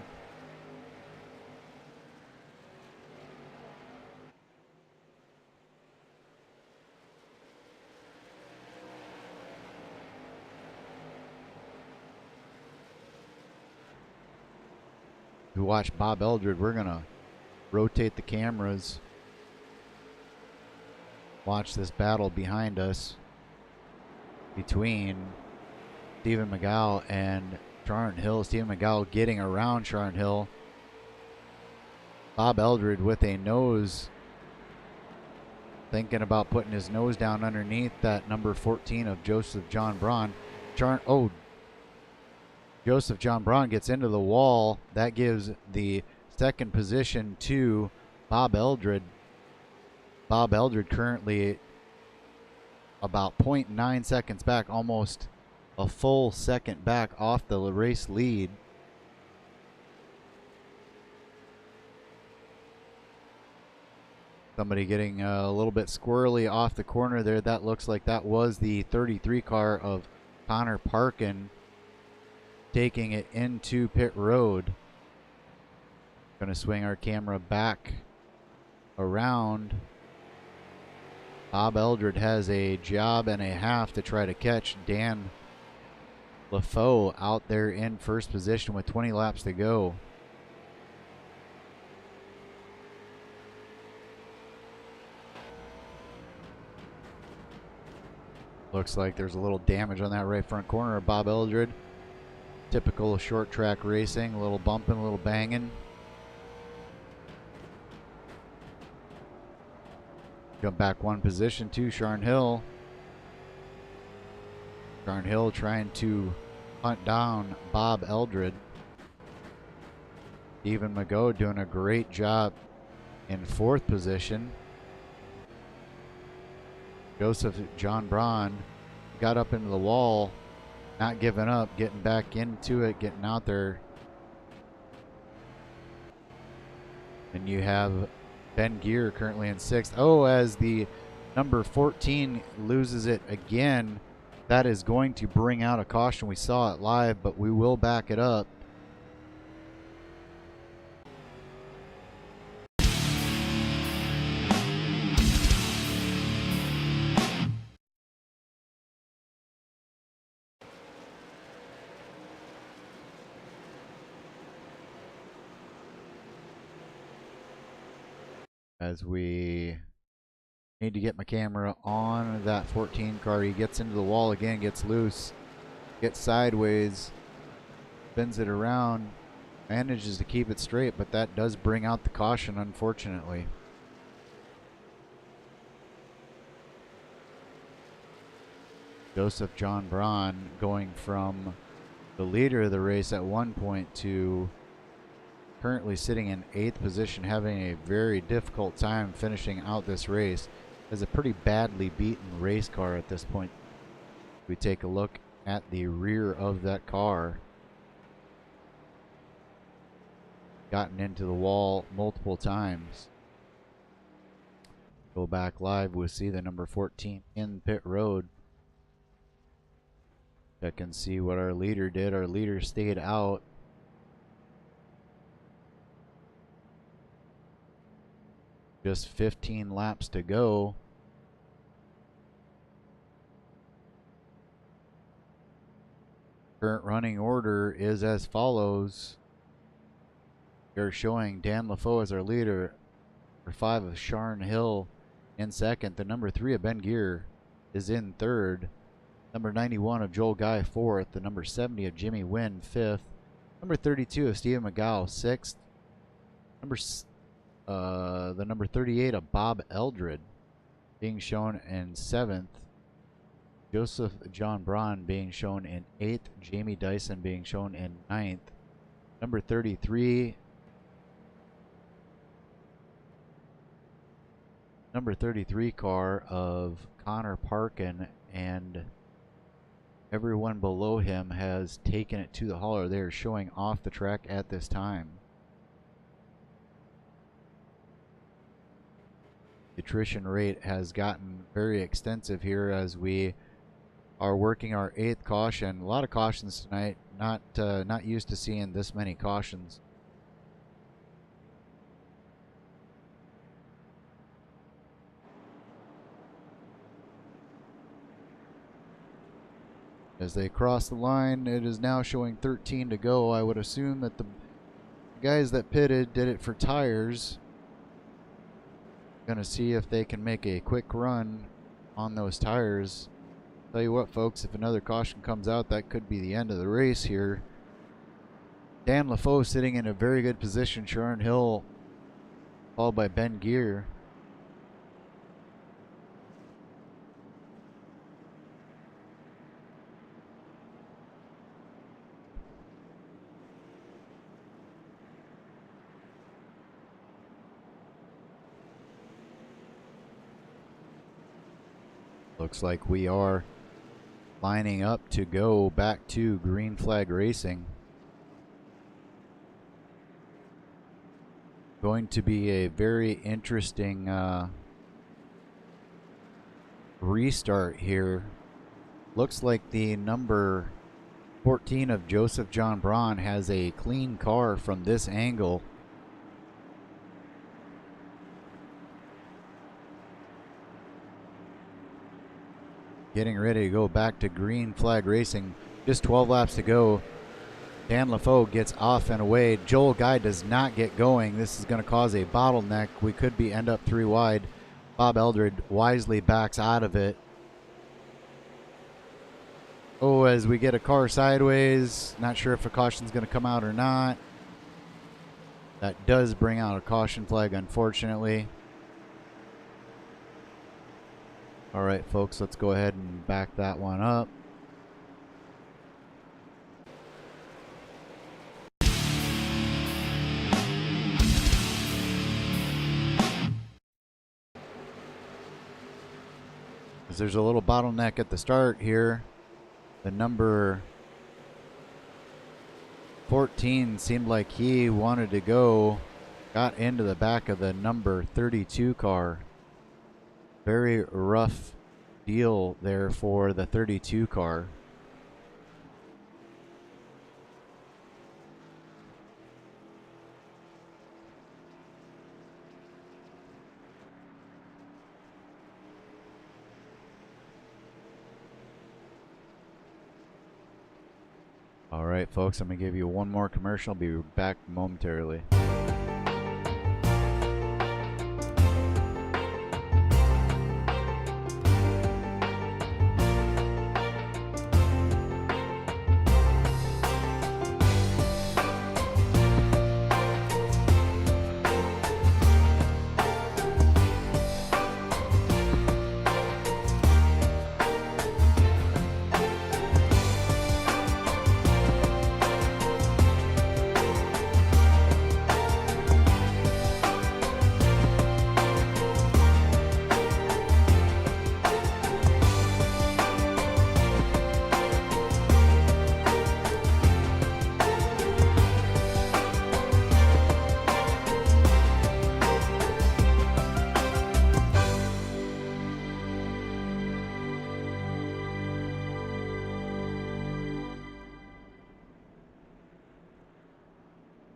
C: To watch Bob Eldred, we're going to rotate the cameras. Watch this battle behind us between Stephen McGow and Sharon Hill. Stephen McGow getting around Sharon Hill. Bob Eldred with a nose, thinking about putting his nose down underneath that number 14 of Joseph John Braun. Joseph John Braun gets into the wall. That gives the 2nd position to Bob Eldred. Bob Eldred currently about 0.9 seconds back, almost a full second back off the race lead. Somebody getting a little bit squirrely off the corner there. That looks like that was the 33 car of Connor Parkin taking it into pit road. Going to swing our camera back around. Bob Eldred has a job and a half to try to catch Dan LaFoe out there in 1st position with 20 laps to go. Looks like there's a little damage on that right front corner of Bob Eldred. Typical short track racing, a little bumping, a little banging. Jump back 1 position to Sharon Hill. Sharon Hill trying to hunt down Bob Eldred. Stephen McGow doing a great job in 4th position. Joseph John Braun got up into the wall, not giving up, getting back into it, getting out there. And you have Ben Gear currently in 6th. Oh, as the number 14 loses it again, that is going to bring out a caution. We saw it live, but we will back it up. As we need to get my camera on that 14 car. He gets into the wall again, gets loose, gets sideways, spins it around, manages to keep it straight, but that does bring out the caution, unfortunately. Joseph John Braun going from the leader of the race at one point to currently sitting in 8th position, having a very difficult time finishing out this race. Is a pretty badly beaten race car at this point. We take a look at the rear of that car. Gotten into the wall multiple times. Go back live, we'll see the number 14 in pit road. Check and see what our leader did. Our leader stayed out. Just 15 laps to go. Current running order is as follows. They're showing Dan LaFoe as our leader. Number 5 of Sharon Hill in 2nd. The number 3 of Ben Gear is in 3rd. Number 91 of Joel Guy 4th. The number 70 of Jimmy Wynn 5th. Number 32 of Stephen McGow 6th. The number 38 of Bob Eldred being shown in 7th. Joseph John Braun being shown in 8th. Jamie Dyson being shown in 9th. Number 33. Number 33 car of Connor Parkin and everyone below him has taken it to the hauler. They are showing off the track at this time. The attrition rate has gotten very extensive here as we are working our 8th caution. A lot of cautions tonight. Not used to seeing this many cautions. As they cross the line, it is now showing 13 to go. I would assume that the guys that pitted did it for tires. Gonna see if they can make a quick run on those tires. Tell you what, folks, if another caution comes out, that could be the end of the race here. Dan LaFoe sitting in a very good position. Sharon Hill followed by Ben Gear. Looks like we are lining up to go back to green flag racing. Going to be a very interesting restart here. Looks like the number 14 of Joseph John Braun has a clean car from this angle. Getting ready to go back to green flag racing. Just 12 laps to go. Dan LaFoe gets off and away. Joel Guy does not get going. This is going to cause a bottleneck. We could end up 3 wide. Bob Eldred wisely backs out of it. Oh, as we get a car sideways. Not sure if a caution's going to come out or not. That does bring out a caution flag, unfortunately. All right, folks, let's go ahead and back that one up. There's a little bottleneck at the start here. The number 14 seemed like he wanted to go, got into the back of the number 32 car. Very rough deal there for the 32 car. All right, folks, I'm going to give you one more commercial. I'll be back momentarily.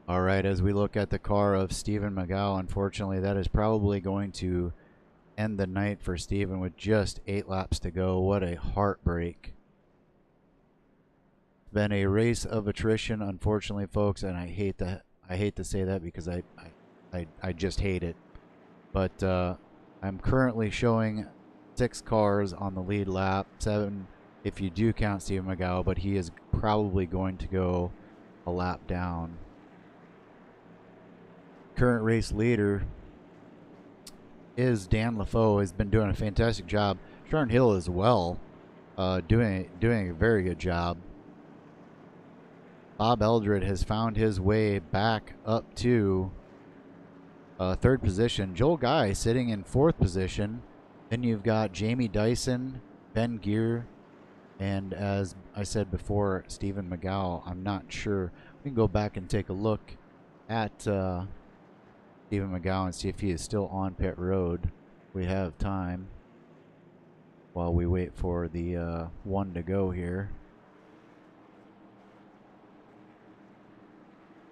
C: All right, as we look at the car of Stephen McGow, unfortunately, that is probably going to end the night for Stephen with just 8 laps to go. What a heartbreak. Been a race of attrition, unfortunately, folks, and I hate to say that because I just hate it. But I'm currently showing 6 cars on the lead lap, 7 if you do count Stephen McGow, but he is probably going to go a lap down. Current race leader is Dan LaFoe. Has been doing a fantastic job. Sharon Hill as well, doing a very good job. Bob Eldred has found his way back up to 3rd position. Joel Guy sitting in 4th position. Then you've got Jamie Dyson, Ben Gear, And as I said before, Stephen McGow, I'm not sure. We can go back and take a look at Stephen McGow and see if he is still on pit road. We have time while we wait for the one to go here.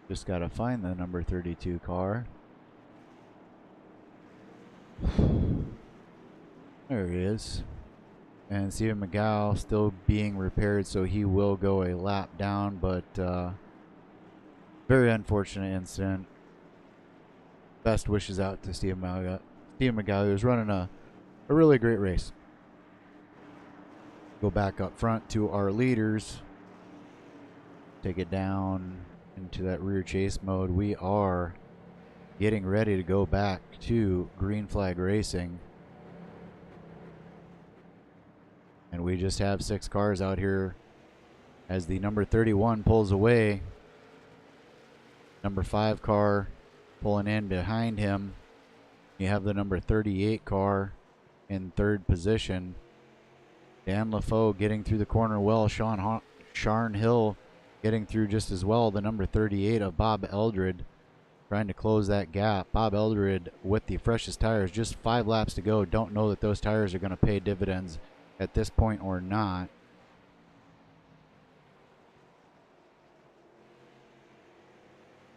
C: Just got to find the number 32 car. There he is. And Stephen McGow still being repaired, so he will go a lap down, but very unfortunate incident. Best wishes out to Stephen McGow. Stephen McGow, who was running a really great race. Go back up front to our leaders. Take it down into that rear chase mode. We are getting ready to go back to green flag racing. And we just have 6 cars out here as the number 31 pulls away. Number 5 car pulling in behind him. You have the number 38 car in 3rd position. Dan LaFoe getting through the corner well. Sharn Hill getting through just as well. The number 38 of Bob Eldred trying to close that gap. Bob Eldred with the freshest tires. Just 5 laps to go. Don't know that those tires are going to pay dividends at this point or not.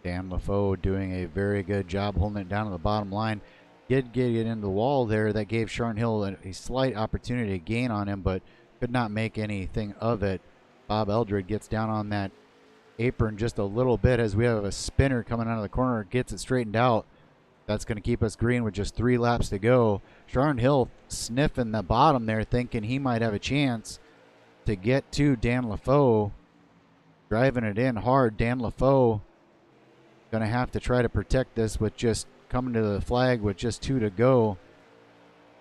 C: Dan LaFoe doing a very good job holding it down to the bottom line. Did get it into the wall there. That gave Sharn Hill a slight opportunity to gain on him, but could not make anything of it. Bob Eldred gets down on that apron just a little bit as we have a spinner coming out of the corner. Gets it straightened out. That's going to keep us green with just 3 laps to go. Sharn Hill sniffing the bottom there, thinking he might have a chance to get to Dan LaFoe. Driving it in hard. Dan LaFoe going to have to try to protect this with just coming to the flag with just 2 to go.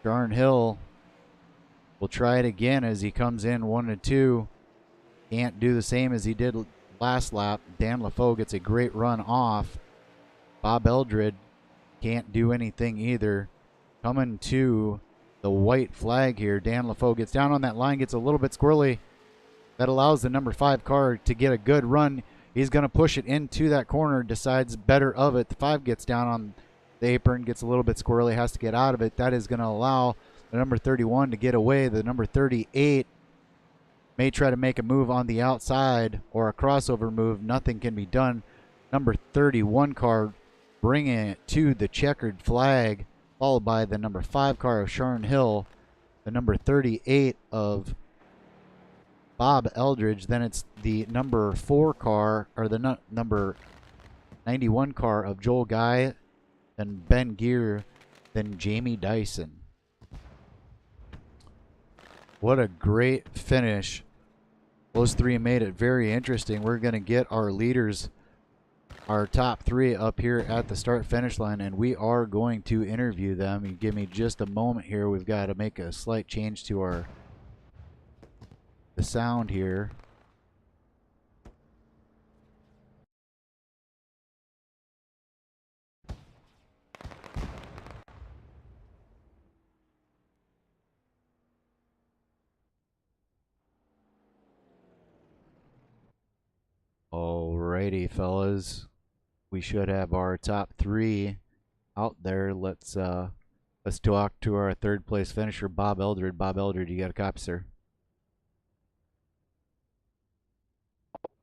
C: Sharn Hill will try it again as he comes in 1 to 2. Can't do the same as he did last lap. Dan LaFoe gets a great run off. Bob Eldred can't do anything either. Coming to the white flag here. Dan LaFoe gets down on that line, gets a little bit squirrely. That allows the number 5 car to get a good run. He's going to push it into that corner, decides better of it. The 5 gets down on the apron, gets a little bit squirrely, has to get out of it. That is going to allow the number 31 to get away. The number 38 may try to make a move on the outside or a crossover move. Nothing can be done. Number 31 car bringing it to the checkered flag, followed by the number 5 car of Sharn Hill, the number 38 of Bob Eldridge. Then it's the number 4 car, or the number 91 car of Joel Guy, then Ben Gear, then Jamie Dyson. What a great finish. Those 3 made it very interesting. We're going to get our leaders, our top 3 up here at the start finish line, and we are going to interview them. You give me just a moment here. We've got to make a slight change to the sound here. Alrighty, fellas. We should have our top 3 out there. Let's talk to our 3rd place finisher, Bob Eldred. Bob Eldred, you got a copy, sir?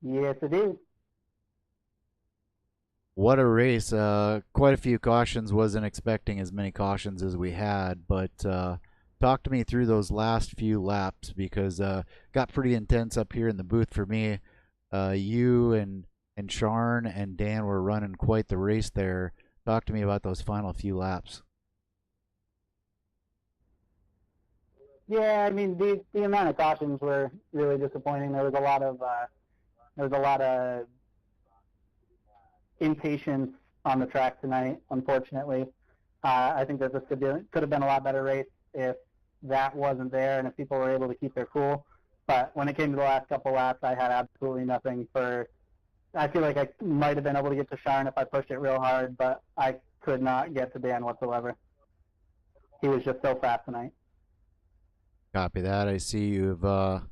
B: Yes, it is.
C: What a race. Quite a few cautions. Wasn't expecting as many cautions as we had, but talk to me through those last few laps, because got pretty intense up here in the booth for me. You and Sharn and Dan were running quite the race there. Talk to me about those final few laps.
B: Yeah, I mean the amount of cautions were really disappointing. There was a lot of impatience on the track tonight, unfortunately. I think that this could have been a lot better race if that wasn't there and if people were able to keep their cool. But when it came to the last couple laps, I had absolutely nothing for. I feel like I might have been able to get to Sharn if I pushed it real hard, but I could not get to Dan whatsoever. He was just so fast tonight.
C: Copy that. I see you've done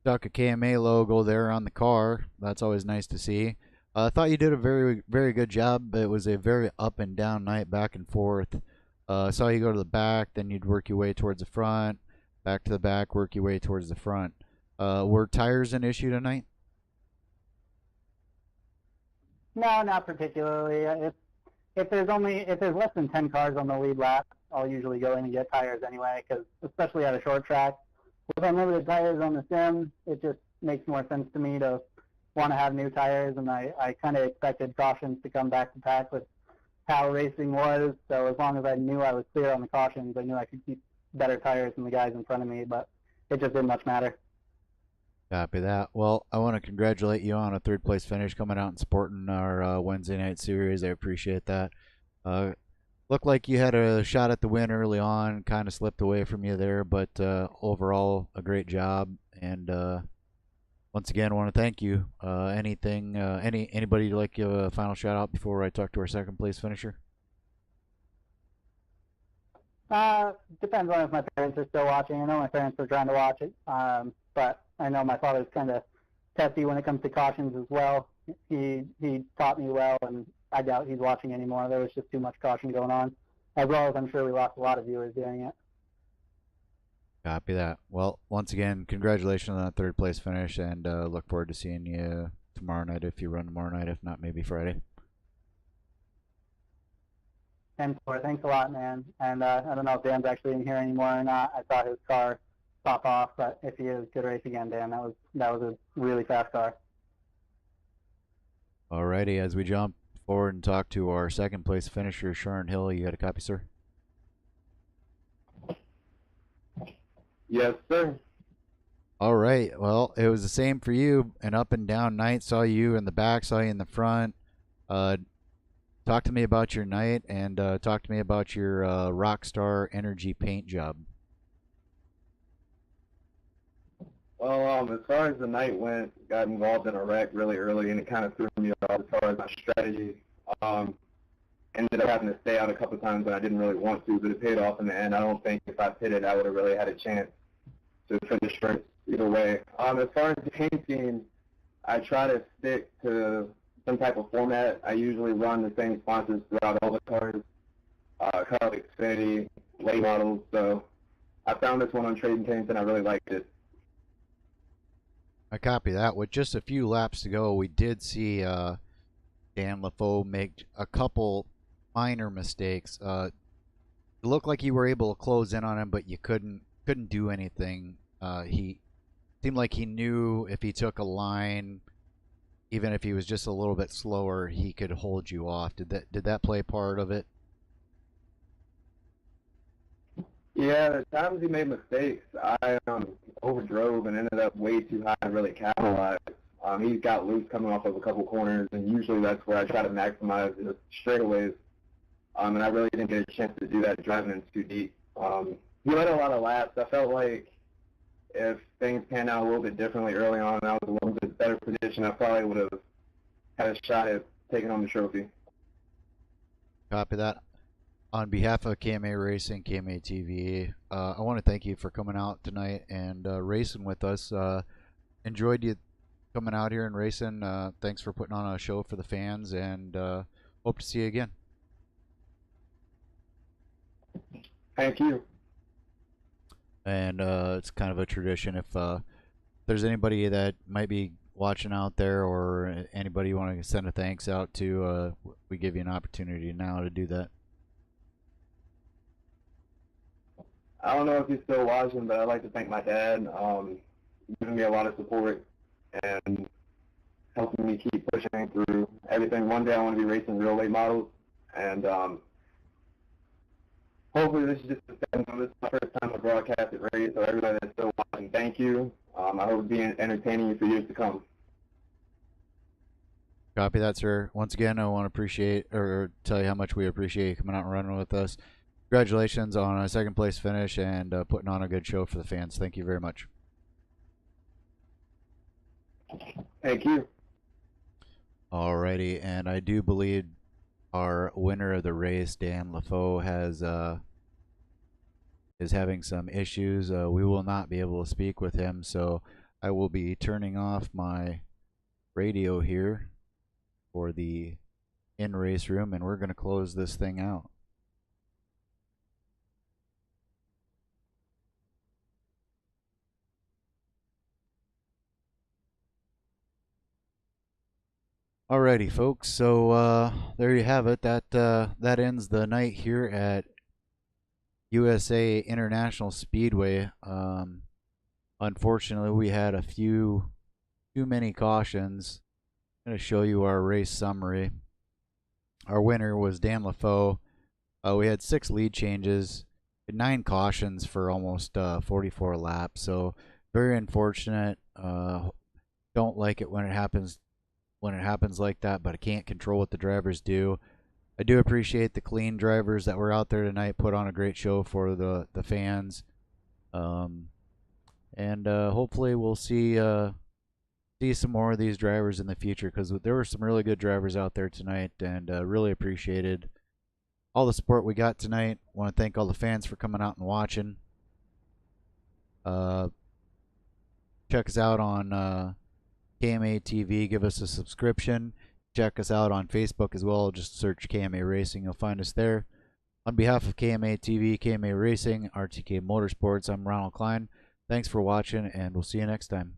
C: stuck a KMA logo there on the car. That's always nice to see. I thought you did a very, very good job. It was a very up and down night, back and forth. I saw you go to the back, then you'd work your way towards the front, back to the back, work your way towards the front. Were tires an issue tonight?
B: No, not particularly. If there's less than 10 cars on the lead lap, I'll usually go in and get tires anyway, because especially at a short track, with unlimited tires on the sim, it just makes more sense to me to want to have new tires, and I kind of expected cautions to come back to back with how racing was, so as long as I knew I was clear on the cautions, I knew I could keep better tires than the guys in front of me, but it just didn't much matter.
C: Copy that. Well, I want to congratulate you on a third place finish, coming out and supporting our Wednesday night series. I appreciate that. Looked like you had a shot at the win early on, kind of slipped away from you there, but overall a great job. And once again, I want to thank you. Anybody you'd like to give a final shout out before I talk to our second place finisher?
B: Depends on if my parents are still watching. I know my parents are trying to watch it, but I know my father's kind of testy when it comes to cautions as well. He taught me well, and I doubt he's watching anymore. There was just too much caution going on, as well as I'm sure we lost a lot of viewers doing it.
C: Copy that. Well, once again, congratulations on that third place finish, and look forward to seeing you tomorrow night if you run tomorrow night. If not, maybe Friday.
B: Thanks a lot, man. And I don't know if Dan's actually in here anymore or not. I saw his car pop off, but if he is, good race again, Dan. That was a really fast car.
C: Alrighty, as we jump forward and talk to our second place finisher, Sharon Hill, you got a copy, sir?
F: Yes, sir.
C: All right. Well, it was the same for you. An up and down night. Saw you in the back, saw you in the front. Talk to me about your night, and talk to me about your Rockstar Energy paint job.
F: Well, as far as the night went, got involved in a wreck really early, and it kind of threw me off as far as my strategy. Ended up having to stay out a couple of times when I didn't really want to, but it paid off in the end. I don't think if I pitted, I would have really had a chance to finish first either way. As far as the paint scheme, I try to stick to some type of format. I usually run the same sponsors throughout all the cars, car like Xfinity, late models. So I found this one on Trading Paints, and I really liked it.
C: I copy that. With just a few laps to go, we did see Dan LaFoe make a couple minor mistakes. It looked like you were able to close in on him, but you couldn't do anything. He seemed like he knew if he took a line, even if he was just a little bit slower, he could hold you off. Did that play part of it?
F: Yeah, the times he made mistakes, I overdrove and ended up way too high to really capitalize. He got loose coming off of a couple corners, and usually that's where I try to maximize the straightaways. And I really didn't get a chance to do that driving in too deep. He led a lot of laps. I felt like if things panned out a little bit differently early on and I was in a little bit better position, I probably would have had a shot at taking home the trophy.
C: Copy that. On behalf of KMA Racing, KMA TV, I want to thank you for coming out tonight and racing with us. Enjoyed you coming out here and racing. Thanks for putting on a show for the fans, and hope to see you again.
F: Thank you.
C: And it's kind of a tradition. If there's anybody that might be watching out there, or anybody you want to send a thanks out to, we give you an opportunity now to do that.
F: I don't know if he's still watching, but I'd like to thank my dad, giving me a lot of support and helping me keep pushing through everything. One day I want to be racing real late models, and hopefully this is just a stepping stone. This is my first time to broadcast at race, so everybody that's still watching, thank you. I hope it'll be entertaining for years to come.
C: Copy that, sir. Once again, I want to appreciate or tell you how much we appreciate you coming out and running with us. Congratulations on a second place finish and putting on a good show for the fans. Thank you very much.
F: Thank you.
C: Alrighty, and I do believe our winner of the race, Dan LaFoe, is having some issues. We will not be able to speak with him, so I will be turning off my radio here for the in-race room, and we're going to close this thing out. Alrighty, folks. So there you have it. That ends the night here at USA International Speedway. Unfortunately, we had a few too many cautions. I'm going to show you our race summary. Our winner was Dan LaFoe. We had 6 lead changes, 9 cautions for almost 44 laps. So very unfortunate. Don't like it when it happens like that, but I can't control what the drivers do. I do appreciate the clean drivers that were out there tonight, put on a great show for the fans. And hopefully we'll see some more of these drivers in the future, because there were some really good drivers out there tonight, and really appreciated all the support we got tonight. Want to thank all the fans for coming out and watching. Check us out on KMA TV. Give us a subscription. Check us out on Facebook as well. Just search KMA Racing. You'll find us there. On behalf of KMA TV, KMA Racing, RTK Motorsports, I'm Ronald Klein. Thanks for watching, and we'll see you next time.